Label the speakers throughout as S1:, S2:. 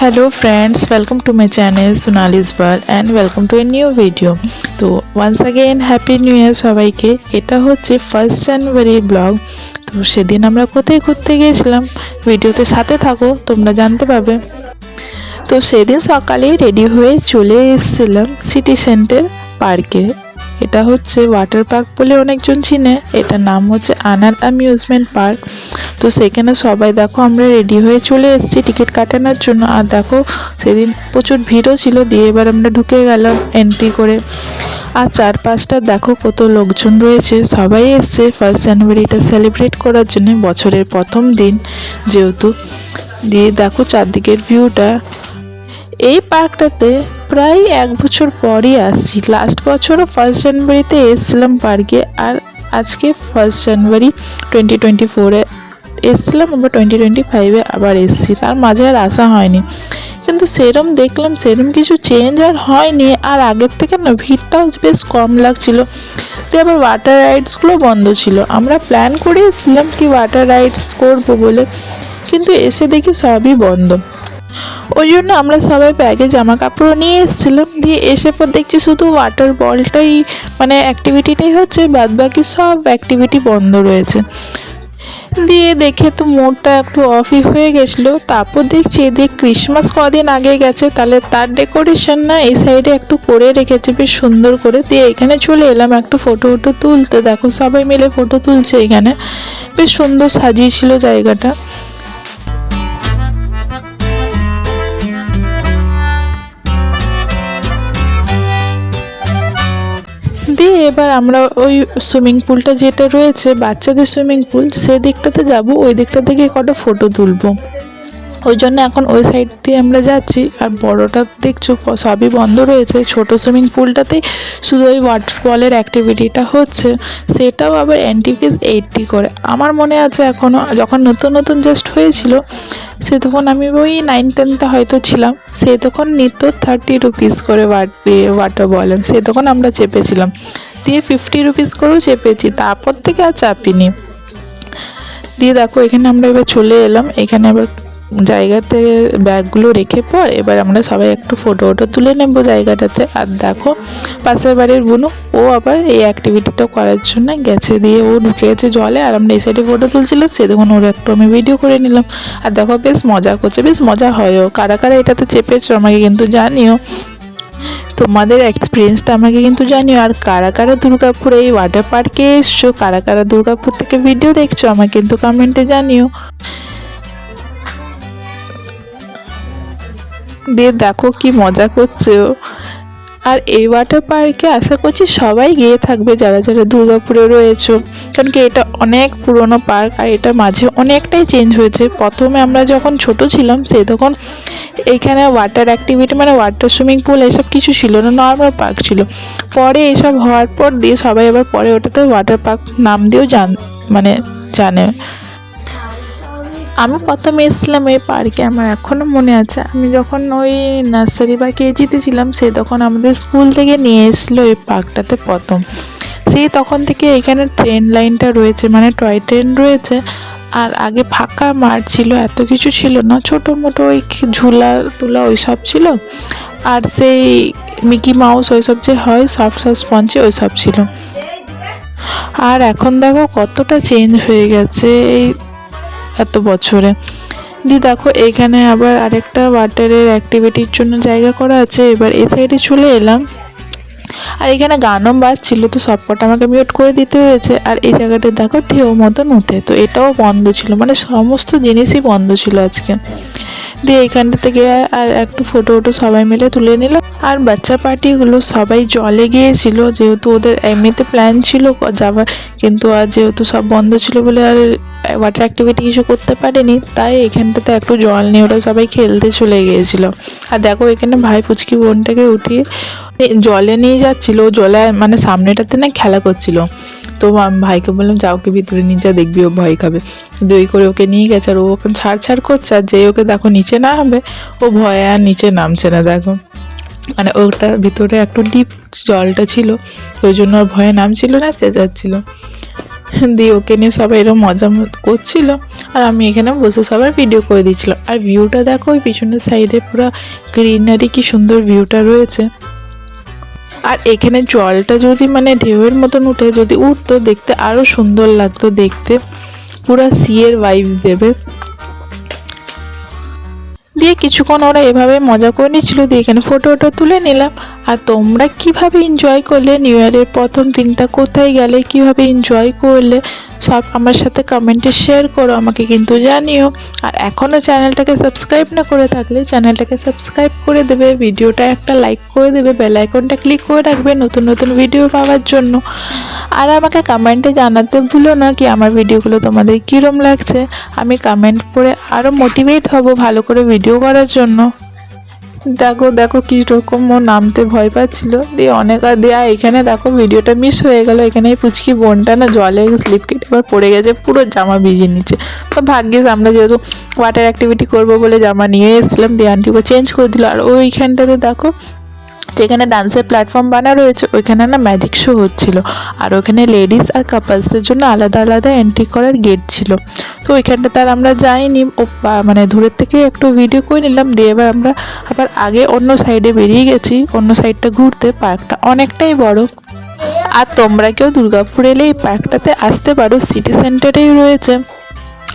S1: Hello friends, welcome to my channel Sonali's World and welcome to a new video. তো once again happy new year সবাইকে। এটা হচ্ছে 1st January blog. তো সেদিন আমরা কোথায় ঘুরতে গিয়েছিলাম ভিডিওতে সাথে থাকো, তোমরা জানতে পারবে। তো সেদিন সকালে রেডি হয়ে চলে এসেছিলাম সিটি সেন্টার পার্কে। এটা হচ্ছে ওয়াটার পার্ক বলে অনেকজন চিনে, এটার নাম হচ্ছে আনার অ্যামিউজমেন্ট পার্ক। তো সেখানে সবাই দেখো আমরা রেডি হয়ে চলে এসেছি টিকিট কাটানোর জন্য। আর দেখো সেদিন প্রচুর ভিড়ও ছিল, দিয়ে এবার আমরা ঢুকে গেলাম এন্ট্রি করে। আর চারপাশটা দেখো কত লোকজন রয়েছে, সবাই এসছে 1st জানুয়ারিটা সেলিব্রেট করার জন্য, বছরের প্রথম দিন যেহেতু। দিয়ে দেখো চারদিকের ভিউটা। এই পার্কটাতে প্রায় 1 বছর পরই আসছি। লাস্ট বছরও 1st জানুয়ারিতে এসেছিলাম পার্কে, আর আজকে 1st জানুয়ারি 2024-এ এসেছিলাম, আবার 2025-এ আবার এসেছি। তার মাঝে আর আসা হয়নি, কিন্তু সেরম দেখলাম সেরম কিছু চেঞ্জ আর হয়নি। আর আগের থেকে না ভিড়টাও বেশ কম লাগছিল। তো আবার ওয়াটার রাইডসগুলো বন্ধ ছিল। আমরা প্ল্যান করে এসেছিলাম কি ওয়াটার রাইডস করবো বলে, কিন্তু এসে দেখি সবই বন্ধ। ওই জন্য আমরা সবাই ব্যাগে জামা কাপড় নিয়ে এসেছিলাম। দিয়ে এসে পর দেখছি শুধু ওয়াটার বলটাই মানে অ্যাক্টিভিটিটাই হচ্ছে, বাদ বাকি সব অ্যাক্টিভিটি বন্ধ রয়েছে। দিয়ে দেখে তো মোডটা একটু অফই হয়ে গেছিলো। তারপর দেখছি এদিকে ক্রিসমাস কদিন আগে গেছে, তাহলে তার ডেকোরেশন না এই সাইডে একটু করে রেখেছে বেশ সুন্দর করে। দিয়ে এখানে চলে এলাম একটু ফটো তুলতে। দেখো সবাই মিলে ফটো তুলছে এখানে, বেশ সুন্দর সাজিয়েছিল জায়গাটা। দিয়ে এবার আমরা ওই সুইমিং পুলটা যেটা রয়েছে বাচ্চাদের সুইমিং পুল, সে দিকটাতে যাব। ওই দিকটা থেকে কটা ফটো তুলবো, ওই জন্য এখন ওই সাইড দিয়ে আমরা যাচ্ছি। আর বড়টা দেখছো সবই বন্ধ রয়েছে, ছোট সুইমিং পুলটাতেই শুধু ওই ওয়াটারফলের অ্যাক্টিভিটিটা হচ্ছে, সেটাও আবার এন্ট্রি ফিস 80 করে। আমার মনে আছে এখনও যখন নতুন নতুন জাস্ট হয়েছিল, সে তখন আমি ওই 9-10তে হয়তো ছিলাম, সে তখন নিত 30 রুপিস করে ওয়াটার বলেন, সে তখন আমরা চেপেছিলাম। দিয়ে 50 রুপিস করেও চেপেছি, তারপর থেকে আর চাপিনি। দিয়ে দেখো এখানে আমরা এবার চলে এলাম, এখানে আবার জায়গাতে ব্যাগগুলো রেখে পর এবার আমরা সবাই একটু ফটো তুলে নেবো জায়গাটাতে। আর দেখো পাশের বাড়ির বুনু, ও আবার এই অ্যাক্টিভিটিটা করার জন্য গেছে। দিয়ে ও ঢুকে গেছে জলে, আর আমরা এই সাইডে ফটো তুলছিলাম, সে দেখুন ওর একটু আমি ভিডিও করে নিলাম। আর দেখো বেশ মজা করছে, বেশ মজা হয়ও। কারা কারা এটাতে চেপেছো আমাকে কিন্তু জানিও, তোমাদের এক্সপিরিয়েন্সটা আমাকে কিন্তু জানিও। আর কারা কারা দুর্গাপুরে এই ওয়াটার পার্কে এসছো, কারা কারা দুর্গাপুর থেকে ভিডিও দেখছো আমাকে কিন্তু কমেন্টে জানিও। দিয়ে দেখো কি মজা করছে ও। আর এই ওয়াটার পার্কে আশা করছি সবাই গিয়ে থাকবে যারা যারা দুর্গাপুরে রয়েছে, কারণ কি এটা অনেক পুরনো পার্ক। আর এটা মাঝে অনেকটাই চেঞ্জ হয়েছে। প্রথমে আমরা যখন ছোট ছিলাম সে তখন এইখানে ওয়াটার অ্যাক্টিভিটি মানে ওয়াটার সুইমিং পুল এসব কিছু ছিল না, নর্মাল পার্ক ছিল। পরে এসব হওয়ার পর দিয়ে সবাই আবার পরে ওটাতে ওয়াটার পার্ক নাম দিয়েও জানে। আমি প্রথমে এসেছিলাম এই পার্কে, আমার এখনও মনে আছে আমি যখন ওই নার্সারি বা কেজিতে ছিলাম, সে তখন আমাদের স্কুল থেকে নিয়ে এসেছিলো এই পার্কটাতে প্রথম। সেই তখন থেকে এখানে ট্রেন লাইনটা রয়েছে, মানে টয় ট্রেন রয়েছে। আর আগে ফাঁকা মাঠ ছিল, এত কিছু ছিল না, ছোটো মোটো ওই ঝুলা টুলা ওই সব ছিল। আর সেই মিকি মাউস ওই সব যে হয় সফট স্পঞ্জে ওই সব ছিল। আর এখন দেখো কতটা চেঞ্জ হয়ে গেছে এই এত বছরে। দিয়ে দেখো এইখানে আবার আরেকটা ওয়াটারের অ্যাক্টিভিটির জন্য জায়গা করা আছে। এবার এই সাইডে চলে এলাম, আর এখানে গানও বাজছিল, তো সবকটা আমাকে মিউট করে দিতে হয়েছে। আর এই জায়গাটা দেখো ঢেউ মতন উঠে, তো এটাও বন্ধ ছিল, মানে সমস্ত জিনিসই বন্ধ ছিল আজকে। দিয়ে এইখানটা থেকে আর একটু ফটো সবাই মিলে তুলে নিলাম। আর বাচ্চা পার্টিগুলো সবাই জলে গিয়েছিল, যেহেতু ওদের এমনিতে প্ল্যান ছিল যাওয়ার, কিন্তু আর যেহেতু সব বন্ধ ছিল বলে আর ওয়াটার অ্যাক্টিভিটি কিছু করতে পারেনি, তাই এখানটাতে একটু জল নিয়ে ওরা সবাই খেলতে চলে গিয়েছিল। আর দেখো এখানে ভাই পুচকি বোনটাকে উঠিয়ে জলে নিয়ে যাচ্ছিল, জলে মানে সামনেটাতে না খেলা করছিল। তো ভাইকে বললাম যাও ওকে ভিতরে নিয়ে যা, দেখবি ও ভয় খাবে। দই করে ওকে নিয়ে গেছে, আর ও ওকে ছাড় করছে। আর যেই ওকে দেখো নিচে না হবে, ও ভয়ে আর নিচে নামছে না। দেখো মানে ওটা ভিতরে একটু ডিপ জলটা ছিল, ওই জন্য ওর ভয়ে নামছিল না, চেঁচাচ্ছিল। দিয়ে ওকে নিয়ে সবাই এরকম মজা করছিল আর আমি এখানে বসে সবার ভিডিও করে দিচ্ছিলাম। আর ভিউটা দেখো ওই পিছনের সাইডে পুরো গ্রিনারি, কি সুন্দর ভিউটা রয়েছে। আর এখানে জলটা যদি মানে ঢেউয়ের মতন উঠে যদি উঠতো, দেখতে আরও সুন্দর লাগতো, দেখতে পুরো সিয়ের ভাইব দেবে। দিয়ে কিছুক্ষণ ওরা এভাবে মজা করে নিচ্ছিল, দিয়ে এখানে ফটো তুলে নিলাম। আর তোমরা কিভাবে এনজয় করলে নিউ ইয়ারের প্রথম দিনটা, কোথায় গেলে, কিভাবে এনজয় করলে, সব আমার সাথে কমেন্টে শেয়ার করো, আমাকে কিন্তু জানিও। আর এখনও চ্যানেলটাকে সাবস্ক্রাইব না করে থাকলে চ্যানেলটাকে সাবস্ক্রাইব করে দেবে, ভিডিওটা একটা লাইক করে দেবে, বেল আইকনটা ক্লিক করে রাখবে নতুন নতুন ভিডিও পাওয়ার জন্য। আর আমাকে কমেন্টে জানাতে ভুলো না কি আমার ভিডিওগুলো তোমাদের কীরকম লাগছে। আমি কমেন্ট পড়ে আরও মোটিভেট হব ভালো করে ভিডিও করার জন্য। দেখো দেখো কীরকম ও নামতে ভয় পাচ্ছিল, দিয়ে অনেক আর দেয়া এখানে দেখো ভিডিওটা মিস হয়ে গেল। এখানে এই পুচকি বোনটা না জলে স্লিপ কেটে এবার পড়ে গেছে, পুরো জামা ভিজে নিচ্ছে। তো ভাগ্যিস আমরা যেহেতু ওয়াটার অ্যাক্টিভিটি করবো বলে জামা নিয়ে এসেছিলাম, দিয়ে আন্টিকে চেঞ্জ করে দিল। আর ওইখানটাতে দেখো যেখানে ডান্সের প্ল্যাটফর্ম বানা রয়েছে ওইখানে না ম্যাজিক শো হচ্ছিল। আর ওখানে লেডিস আর কাপলসদের জন্য আলাদা আলাদা এন্ট্রি করার গেট ছিল। তো ওইখানটাতে আর আমরা যাইনি, মানে দূরের থেকে একটু ভিডিও করে নিলাম। দিয়ে এবার আমরা আবার আগে অন্য সাইডে বেরিয়ে গেছি, অন্য সাইডটা ঘুরতে। পার্কটা অনেকটাই বড়। আর তোমরা কেউ দুর্গাপুর এলে এই পার্কটাতে আসতে পারো, সিটি সেন্টারেই রয়েছে,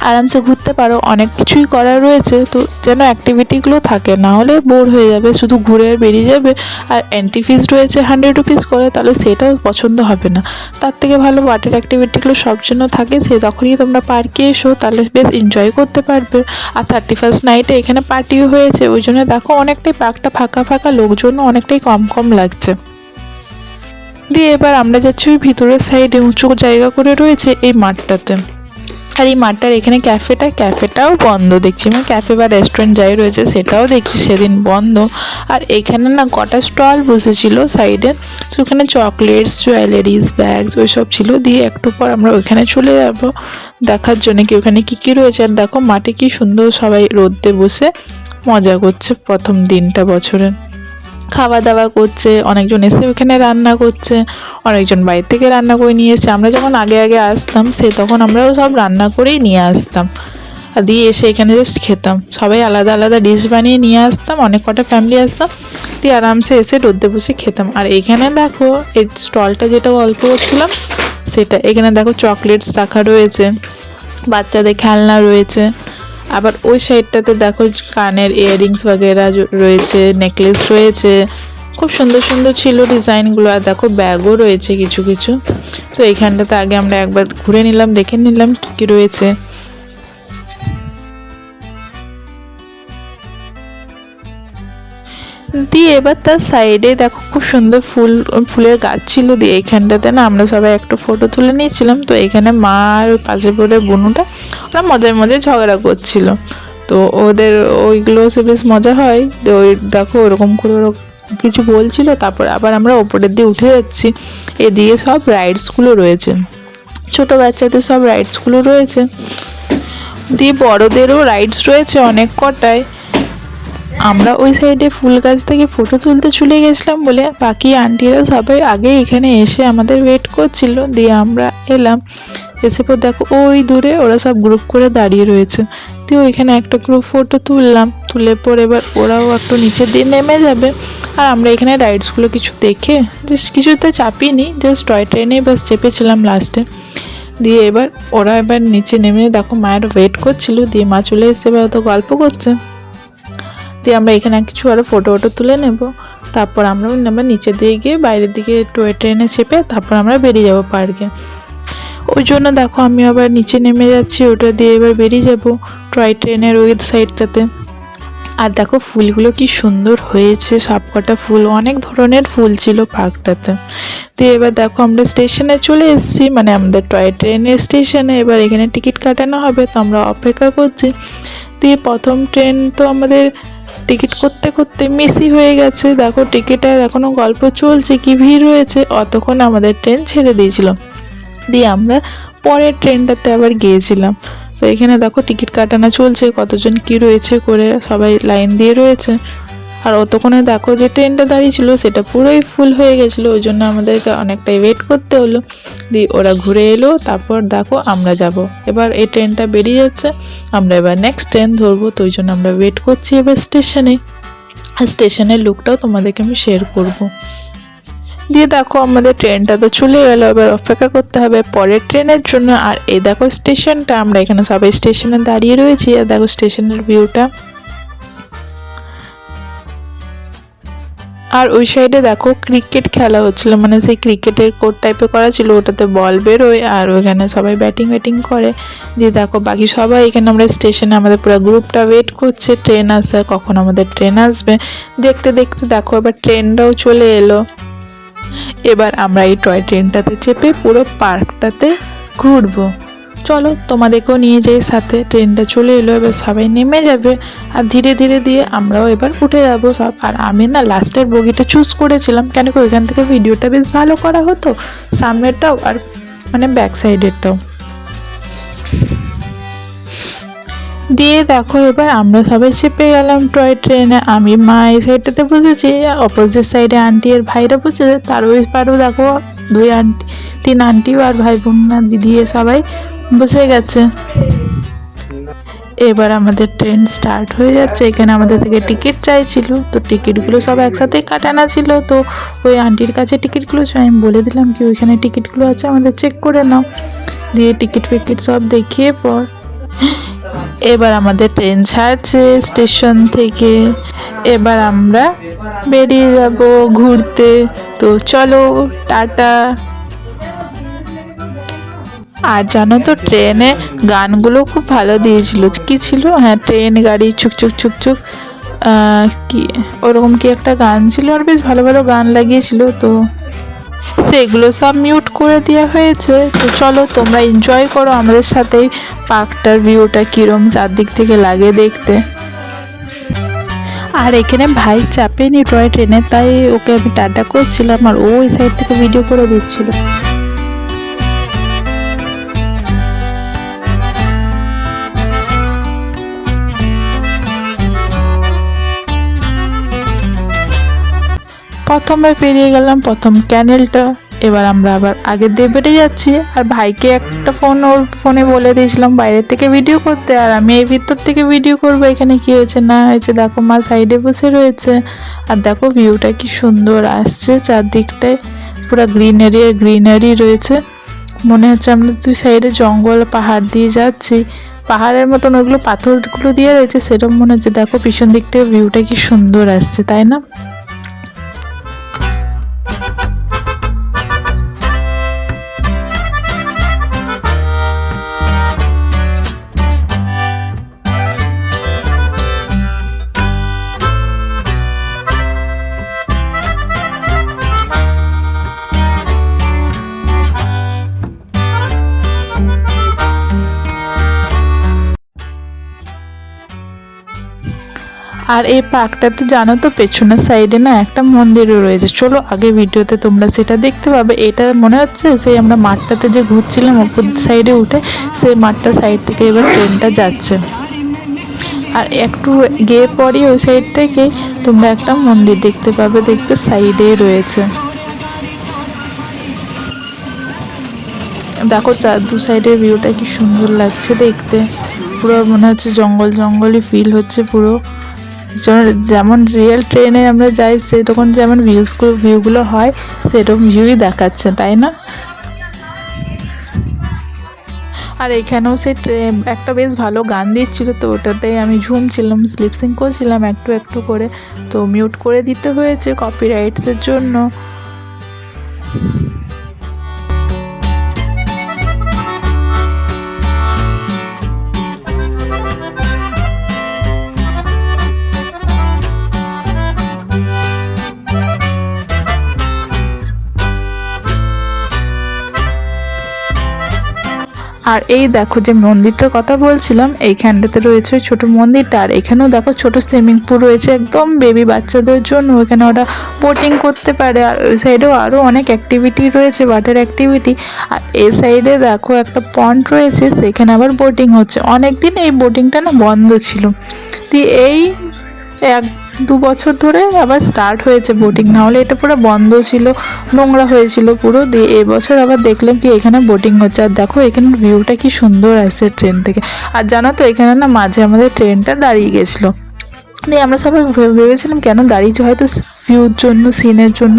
S1: আরামসে ঘুরতে পারো, অনেক কিছুই করার রয়েছে। তো যেন অ্যাক্টিভিটিগুলো থাকে, না হলে বোর হয়ে যাবে, শুধু ঘুরে বেরিয়ে যাবে। আর এন্ট্রি ফিস রয়েছে 100 রুপিস করে, তাহলে সেটাও পছন্দ হবে না। তার থেকে ভালো ওয়াটার অ্যাক্টিভিটিগুলো সব জন্য থাকে, সে তখনই তোমরা পার্কে এসো, তাহলে বেশ এনজয় করতে পারবে। আর 31st নাইটে এখানে পার্টিও হয়েছে, ওই জন্য দেখো অনেকটাই পার্কটা ফাঁকা ফাঁকা, লোকজনও অনেকটাই কম কম লাগছে। দিয়ে এবার আমরা যাচ্ছি ওই ভিতরের সাইডে উঁচু জায়গা করে রয়েছে এই মাঠটাতে। আর এই মাঠটার এখানে ক্যাফেটাও বন্ধ দেখছি, মানে ক্যাফে বা রেস্টুরেন্ট যাই রয়েছে সেটাও দেখছি সেদিন বন্ধ। আর এখানে না কটা স্টল বসেছিল সাইডে, তো ওখানে চকলেটস, জুয়েলারিজ, ব্যাগস ওইসব ছিল। দিয়ে একটু পর আমরা ওইখানে চলে যাব দেখার জন্য কি ওখানে কী রয়েছে। আর দেখো মাঠে কি সুন্দর সবাই রোদে বসে মজা করছে, প্রথম দিনটা বছরের খাওয়া দাওয়া করছে। অনেকজন এসে ওখানে রান্না করছে, অনেকজন বাইরে থেকে রান্না করে নিয়ে এসে। আমরা যখন আগে আসতাম তখন আমরাও সব রান্না করেই নিয়ে আসতাম, আর দিয়ে এসে এখানে জাস্ট খেতাম। সবাই আলাদা আলাদা ডিশ বানিয়ে নিয়ে আসতাম, অনেক কটা ফ্যামিলি আসতাম, দিয়ে আরামসে এসে রোদে বসে খেতাম। আর এখানে দেখো এই স্টলটা যেটা গল্প করছিলাম সেটা, এখানে দেখো চকলেটস রাখা রয়েছে, বাচ্চাদের খেলনা রয়েছে। আবার ওই সাইডটাতে দেখো কানের ইয়াররিংস বগেরা রয়েছে, নেকলেস রয়েছে, খুব সুন্দর সুন্দর ছিল ডিজাইনগুলো। আর দেখো ব্যাগও রয়েছে কিছু কিছু। তো এইখানটাতে আগে আমরা একবার ঘুরে নিলাম, দেখে নিলাম কী কী রয়েছে। দিয়ে এবার তার সাইডে দেখো খুব সুন্দর ফুলের গাছ ছিল। দিয়ে এইখানটাতে না আমরা সবাই একটু ফটো তুলে নিয়েছিলাম। তো এখানে মা আর ওই পাশে পড়ে বোনুটা ওরা মজায় মজায় ঝগড়া করছিল, তো ওদের ওইগুলো সে বেশ মজা হয়। তো ওই দেখো ওরকম করে ওরা কিছু বলছিল। তারপর আবার আমরা ওপরের দিয়ে উঠে যাচ্ছি, এদিকে সব রাইডসগুলো রয়েছে, ছোটো বাচ্চাদের সব রাইডসগুলো রয়েছে, দিয়ে বড়োদেরও রাইডস রয়েছে অনেক কটায়। আমরা ওই সাইডে ফুল গাছ থেকে ফটো তুলতে চলে গেছিলাম বলে বাকি আন্টিরা সবাই আগে এখানে এসে আমাদের ওয়েট করছিল। দিয়ে আমরা এলাম, এসে পর দেখো ওই দূরে ওরা সব গ্রুপ করে দাঁড়িয়ে রয়েছে। দিয়ে ওইখানে একটা গ্রুপ ফটো তুললাম, তুলে পর এবার ওরাও একটু নিচের দিয়ে নেমে যাবে। আর আমরা এখানে রাইডসগুলো কিছু দেখে জাস্ট কিছুতে চাপিনি, জাস্ট টয় ট্রেনে বাস চেপেছিলাম লাস্টে। দিয়ে এবার ওরা এবার নিচে নেমে দেখো মায়ের ওয়েট করছিল, দিয়ে মা চলে এসে এবার তো গল্প করছে। দিয়ে আমরা এখানে কিছু আরও ফটো তুলে নেব, তারপর আমরা নিচে দিয়ে গিয়ে বাইরের দিকে টয় ট্রেনে চেপে তারপর আমরা বেরিয়ে যাব পার্কে। ওই জন্য দেখো আমি আবার নিচে নেমে যাচ্ছি, ওটা দিয়ে এবার বেরিয়ে যাব টয় ট্রেনের ওই সাইডটাতে। আর দেখো ফুলগুলো কি সুন্দর হয়েছে, সবকটা ফুল, অনেক ধরনের ফুল ছিল পার্কটাতে। তো এবার দেখো আমরা স্টেশনে চলে এসেছি, মানে আমাদের টয় ট্রেনের স্টেশনে। এবার এখানে টিকিট কাটানো হবে, তো আমরা অপেক্ষা করছি। দিয়ে প্রথম ট্রেন তো আমাদের টিকিট করতে করতে মিসই হয়ে গেছে। দেখো টিকিটের এখনও গল্প চলছে, কি ভিড় রয়েছে। অতক্ষণ আমাদের ট্রেন ছেড়ে দিয়েছিল, দিয়ে আমরা পরের ট্রেনটাতে আবার গিয়েছিলাম। তো এখানে দেখো টিকিট কাটানো চলছে, কতজন কি রয়েছে করে সবাই লাইন দিয়ে রয়েছে। আর অতক্ষণে দেখো যে ট্রেনটা দাঁড়িয়ে ছিল সেটা পুরোই ফুল হয়ে গেছিলো, ওই জন্য আমাদেরকে অনেকটাই ওয়েট করতে হলো। দিয়ে ওরা ঘুরে এলো, তারপর দেখো আমরা যাব। এবার এই ট্রেনটা বেরিয়ে যাচ্ছে, আমরা এবার নেক্সট ট্রেন ধরবো, তো ওই জন্য আমরা ওয়েট করছি এবার স্টেশনে। আর স্টেশনের লুকটাও তোমাদেরকে আমি শেয়ার করব। দিয়ে দেখো আমাদের ট্রেনটা তো চলে গেল, এবার অপেক্ষা করতে হবে পরের ট্রেনের জন্য। আর এই দেখো স্টেশনটা, আমরা এখানে সবাই স্টেশনে দাঁড়িয়ে রয়েছি। আর দেখো স্টেশনের ভিউটা। আর ওই সাইডে দেখো ক্রিকেট খেলা হচ্ছিল, মানে সেই ক্রিকেটের কোর্ট টাইপের করা ছিল, ওটাতে বল বেরোয় আর ওইখানে সবাই ব্যাটিং করে। দিয়ে দেখো বাকি সবাই এখানে আমরা স্টেশনে আমাদের পুরো গ্রুপটা ওয়েট করছে ট্রেন আসা, কখন আমাদের ট্রেন আসবে। দেখতে দেখতে দেখো এবার ট্রেনটাও চলে এলো। এবার আমরা এই টয় ট্রেনটাতে চেপে পুরো পার্কটাতে ঘুরবো। চলো তোমাদেরকেও নিয়ে যাই সাথে। ট্রেনটা চলে এলো, এবার সবাই নেমে যাবে আর ধীরে ধীরে দিয়ে আমরাও এবার উঠে যাবো সব। আর আমি না লাস্টের বগিটা চুজ করেছিলাম, কেন কি ওইখান থেকে ভিডিওটা বেশ ভালো করা হতো, সামনেরটাও আর মানে ব্যাক সাইডেরটাও। দিয়ে দেখো এবার আমরা সবাই চেপে গেলাম টয় ট্রেনে। আমি মা এই সাইডটাতে বসেছি, অপোজিট সাইডে আন্টি আর ভাইরা বসেছে, তার ওই পারেও দেখো তিন আন্টিও আর ভাই বোনরা দিদি সবাই বসে গেছে। এবার আমাদের ট্রেন স্টার্ট হয়ে যাচ্ছে। এখানে আমাদের থেকে টিকিট চাইছিল, তো টিকিটগুলো সব একসাথেই কাটানো ছিল। তো ওই আন্টির কাছে টিকিটগুলো চাই, আমি বলে দিলাম কি ওইখানে টিকিটগুলো আছে, আমাদের চেক করে নাও। দিয়ে টিকিট ফিকিট সব দেখিয়ে পর এবার আমাদের ট্রেন ছাড়ছে স্টেশন থেকে। এবার আমরা বেরিয়ে যাব ঘুরতে। তো চলো টাটা। আর জানো তো ট্রেনে গানগুলো খুব ভালো দিয়েছিল। কি ছিল, হ্যাঁ ট্রেন গাড়ি ছুকছুক ছুকছুক কি ওরকম কি একটা গান ছিল, আর বেশ ভালো ভালো গান লাগিয়েছিল, তো সেগুলো সব মিউট করে দেওয়া হয়েছে। তো চলো তোমরা এনজয় করো আমাদের সাথেই পার্কটার ভিউটা কীরকম চারদিক থেকে লাগে দেখতে। আর এখানে ভাই চাপেনি টয় ট্রেনে, তাই ওকে আমি টাটা করছিলাম আর ও ওই সাইড থেকে ভিডিও করে দিচ্ছিল। প্রথমবার পেরিয়ে গেলাম প্রথম ক্যানেলটা। এবার আমরা আবার আগের দিয়ে বেরিয়ে যাচ্ছি। আর ভাইকে একটা ওর ফোনে বলে দিয়েছিলাম বাইরের থেকে ভিডিও করতে, আর আমি এই ভিতর থেকে ভিডিও করবো এখানে কি হয়েছে না হয়েছে। দেখো মা সাইডে বসে রয়েছে, আর দেখো ভিউটা কি সুন্দর আসছে, চারদিকটায় পুরো গ্রিনারি রয়েছে। মনে হচ্ছে আমরা দুই সাইডে জঙ্গল পাহাড় দিয়ে যাচ্ছি, পাহাড়ের মতন ওইগুলো পাথরগুলো দিয়ে রয়েছে, সেরকম মনে হচ্ছে। দেখো পিছন দিক থেকে ভিউটা কি সুন্দর আসছে, তাই না? আর এই পার্কটাতে জানো তো পেছনের সাইডে না একটা মন্দিরও রয়েছে। চলো আগে ভিডিওতে তোমরা সেটা দেখতে পাবে। এটা মনে হচ্ছে সেই আমরা মাঠটাতে যে ঘুরছিলাম ওপর সাইডে উঠে, সেই মাঠটা সাইড থেকে এবার ট্রেনটা যাচ্ছে। আর একটু গিয়ে পরই ওই সাইড থেকে তোমরা একটা মন্দির দেখতে পাবে, দেখবে সাইডেই রয়েছে। দেখো দু সাইডের ভিউটা কি সুন্দর লাগছে দেখতে, পুরো মনে হচ্ছে জঙ্গলই ফিল হচ্ছে পুরো। যেমন রিয়েল ট্রেনে আমরা যাই সেরকম যেমন ভিউগুলো হয় সেরকম ভিউই দেখাচ্ছে, তাই না? আর এখানেও সে একটা বেশ ভালো গান দিচ্ছিলো, তো ওটাতেই আমি ঝুমছিলাম, স্লিপসিং করছিলাম একটু একটু করে। তো মিউট করে দিতে হয়েছে কপিরাইটসের জন্য। আর এই দেখো যে মন্দিরটার কথা বলছিলাম, এইখানটাতে রয়েছে ছোট মন্দিরটা। আর এখানেও দেখো ছোট সুইমিং পুল রয়েছে একদম বেবি বাচ্চাদের জন্য, ওখানে ওরা বোটিং করতে পারে। আর ওই সাইডেও আরও অনেক অ্যাক্টিভিটি রয়েছে, ওয়াটার অ্যাক্টিভিটি। আর এই সাইডে দেখো একটা পন্ড রয়েছে, সেখানে আবার বোটিং হচ্ছে। অনেক দিন এই বোটিংটা না বন্ধ ছিল, তো এই 2 বছর ধরে আবার স্টার্ট হয়েছে বোটিং, না হলে এটা পুরো বন্ধ ছিল, নোংরা হয়েছিল পুরো। দিয়ে এবছর আবার দেখলাম কি এখানে বোটিং হচ্ছে। আর দেখো এখানের ভিউটা কি সুন্দর আসছে ট্রেন থেকে। আর জানো তো এখানে না মাঝে আমাদের ট্রেনটা দাঁড়িয়ে গেছিলো, দিয়ে আমরা সবাই ভেবেছিলাম কেন দাঁড়িয়েছে, হয়তো ভিউর জন্য, সিনের জন্য।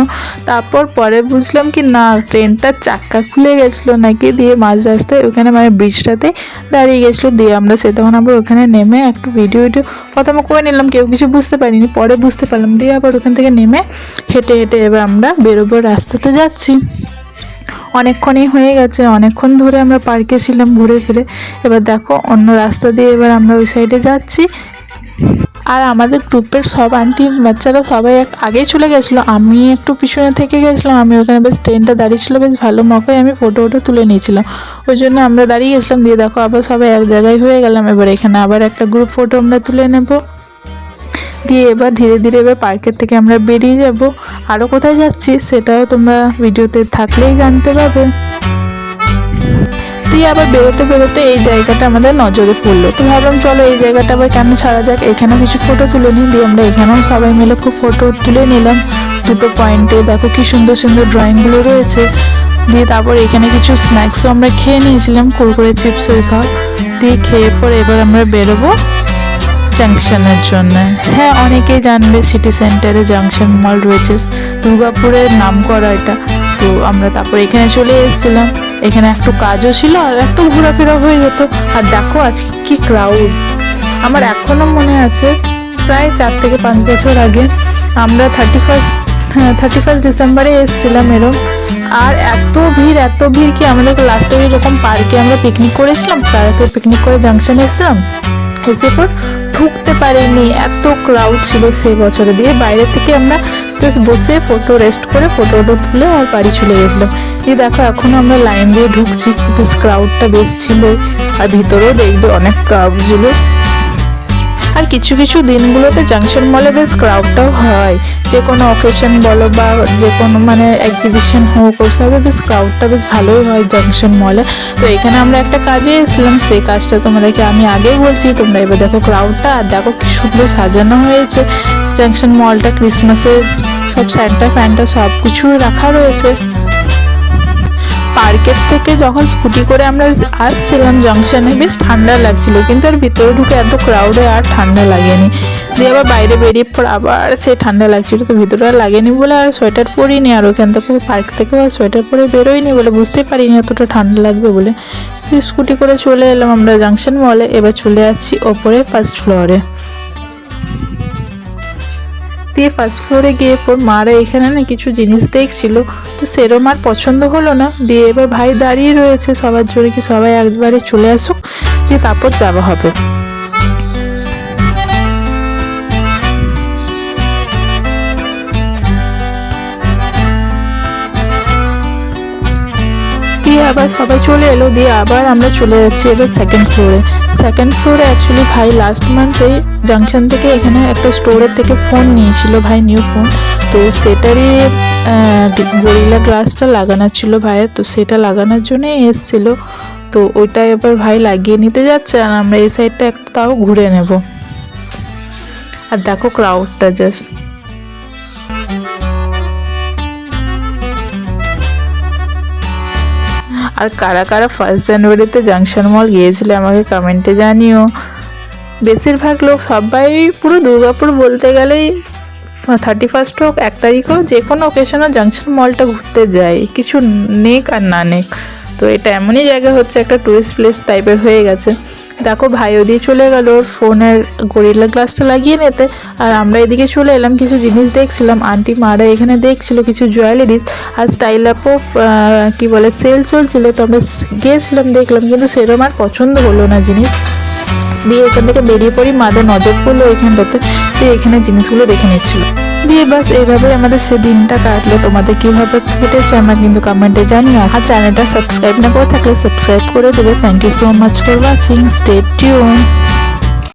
S1: তারপর পরে বুঝলাম কি না, ট্রেনটার চাক্কা খুলে গেছিলো নাকি, দিয়ে মাঝ রাস্তায় ওখানে মানে ব্রিজটাতে দাঁড়িয়ে গেছিলো। দিয়ে আমরা তখন আমরা ওখানে নেমে একটু ভিডিও প্রথমে করে নিলাম, কেউ কিছু বুঝতে পারিনি, পরে বুঝতে পারলাম। দিয়ে আবার ওখান থেকে নেমে হেঁটে হেঁটে এবার আমরা বেরোবো, রাস্তাতে যাচ্ছি। অনেকক্ষণই হয়ে গেছে, অনেকক্ষণ ধরে আমরা পার্কে ছিলাম ঘুরে ফিরে। এবার দেখো অন্য রাস্তা দিয়ে এবার আমরা ওই সাইডে যাচ্ছি। আর আমাদের গ্রুপের সব আন্টি বাচ্চারা সবাই আগেই চলে গেছিলো, আমি একটু পিছনে থেকে গেছিলাম। আমি ওখানে বেশ ট্রেনটা দাঁড়িয়ে ছিল বেশ ভালো মকোয়, আমি ফটো তুলে নিয়েছিলাম, ওই জন্য আমরা দাঁড়িয়ে গেছিলাম। দিয়ে দেখো আবার সবাই এক জায়গায় হয়ে গেলাম। এবার এখানে আবার একটা গ্রুপ ফটো আমরা তুলে নেব। দিয়ে এবার ধীরে ধীরে এবার পার্কের থেকে আমরা বেরিয়ে যাব। আরও কোথায় যাচ্ছি সেটাও তোমরা ভিডিওতে থাকলেই জানতে পারবে। দিয়ে আবার বেরোতে বেরোতে এই জায়গাটা আমাদের নজরে পড়লো, তো ভাবলাম চলো এই জায়গাটা আবার কেন ছাড়া যাক, এখানেও কিছু ফটো তুলে নিই। দিয়ে আমরা এখানেও সবাই মিলে খুব ফটো তুলে নিলাম। দুটো পয়েন্টে দেখো কি সুন্দর সুন্দর ড্রয়িংগুলো রয়েছে। দিয়ে তারপর এখানে কিছু স্ন্যাক্সও আমরা খেয়ে নিয়েছিলাম, কুরকুরে চিপস ওই সব। দিয়ে খেয়ে পরে এবার আমরা বেরোবো জাংশনের জন্য। হ্যাঁ, অনেকেই জানবে সিটি সেন্টারে জাংশন মল রয়েছে, দুর্গাপুরের নাম করা এটা। তো আমরা তারপর এখানে চলে এসেছিলাম, এখানে একটু কাজও ছিল আর একটু ঘোরাফেরা হয়ে যেত। আর দেখো আজকে কি ক্রাউড, আমার এখনও মনে আছে প্রায় 4 থেকে 5 বছর আগে আমরা 31 ডিসেম্বরে এসেছিলাম এরম। আর এত ভিড় কি আমাদের লাস্টে যখন পার্কে আমরা পিকনিক করেছিলাম, পার্কে পিকনিক করে জাংশনে এসেছিলাম, এসে পর ঢুকতে পারিনি, এত ক্রাউড ছিল সে বছরে। দিয়ে বাইরে থেকে আমরা জাস্ট বসে রেস্ট করে ফটো তুলে আর বাড়ি চলে গেছিলাম। দিয়ে দেখো এখনও আমরা লাইন দিয়ে ঢুকছি, বেশ ক্রাউডটা বেশ ছিল। আর ভিতরেও দেখবে অনেক ক্রাউড ছিল। আর কিছু কিছু দিনগুলোতে জাংশন মলে বেশ ক্রাউডটাও হয়, যে কোনো অকেশন বলো বা যে কোনো মানে এক্সিবিশন হোক, ওসবে বেশ ক্রাউডটা বেশ ভালোই হয় জাংশন মলে। তো এখানে আমরা একটা কাজে এসেছিলাম, সেই কাজটা তোমাদেরকে আমি আগেই বলছি, তোমরা এবার দেখো ক্রাউডটা। আর দেখো কি সুন্দর সাজানো হয়েছে জাংশন মলটা, ক্রিসমাসের সব স্যান্টা সব কিছু রাখা রয়েছে। পার্কের থেকে যখন স্কুটি করে আমরা আসছিলাম জাংশনে বেশ ঠান্ডা লাগছিল, কিন্তু আর ভিতরে ঢুকে এত ক্রাউডে আর ঠান্ডা লাগেনি। দিয়ে আবার বাইরে বেরিয়ে পর আবার সেই ঠান্ডা লাগছিল, তো ভিতরে আর লাগেনি বলে আর সোয়েটার পরিনি। আর ওখান থেকে পার্ক থেকেও আর সোয়েটার পরে বেরোয়নি বলে বুঝতে পারিনি এতটা ঠান্ডা লাগবে বলে। স্কুটি করে চলে এলাম আমরা জাংশন মলে। এবার চলে যাচ্ছি ওপরে ফার্স্ট ফ্লোরে। দিয়ে ফার্স্ট ফ্লোরে গিয়ে পর মারা এখানে না কিছু জিনিস দেখছিল, তো সেরম আর পছন্দ হলো না। দিয়ে এবার ভাই দাঁড়িয়ে রয়েছে সবার জোরে কি সবাই একবারে চলে আসুক, দিয়ে তারপর যাওয়া হবে। দিয়ে আবার সবাই চলে এলো। দিয়ে আবার আমরা চলে যাচ্ছি এবার সেকেন্ড ফ্লোরে। অ্যাকচুয়ালি ভাই লাস্ট মান্থেই জাংশন থেকে এখানে একটা স্টোরের থেকে ফোন নিয়েছিল ভাই, নিউ ফোন। তো সেটারই গরিলা গ্লাসটা লাগানোর ছিল ভাইয়ের, তো সেটা লাগানোর জন্যই এসছিল। তো ওইটা এবার ভাই লাগিয়ে নিতে যাচ্ছে, আর আমরা এই সাইডটা একটু তাও ঘুরে নেব। আর দেখো ক্রাউডটা জাস্ট। আর কারা কারা 1 জানুয়ারিতে জাংশন মল গিয়েছিলে আমাকে কমেন্টে জানিও। বেশিরভাগ লোক সবাই পুরো দুর্গাপুর বলতে গেলেই 31 হোক 1 তারিখ হোক যে কোনো অকেশনও জাংশন মলটা ঘুরতে যায়, কিছু নেক আর না নেক। তো এটা এমনই জায়গা হচ্ছে, একটা টুরিস্ট প্লেস টাইপের হয়ে গেছে। দেখো ভাইও দিয়ে চলে গেল ওর ফোনের গরিলা গ্লাসটা লাগিয়ে নিতে, আর আমরা এদিকে চলে এলাম কিছু জিনিস দেখছিলাম। আন্টি মারা এখানে দেখছিল কিছু জুয়েলারিস, আর স্টাইল আপও কী বলে সেল চলছিল, তো আমরা গিয়েছিলাম দেখলাম, কিন্তু সেরকম আর পছন্দ হলো না জিনিস। দিয়ে এখান থেকে বেরিয়ে পড়ি, মাদের নজর পড়লো এখানটাতে, দিয়ে এখানে জিনিসগুলো দেখে নিচ্ছিল। দিয়ে বাস এইভাবেই আমাদের সে দিনটা কাটলো। তোমাদের কীভাবে কেটেছে আমার কিন্তু কমেন্টে জানিও। আর চ্যানেলটা সাবস্ক্রাইব না করে থাকলে সাবস্ক্রাইব করে দেবে। Thank you so much for watching, stay tune.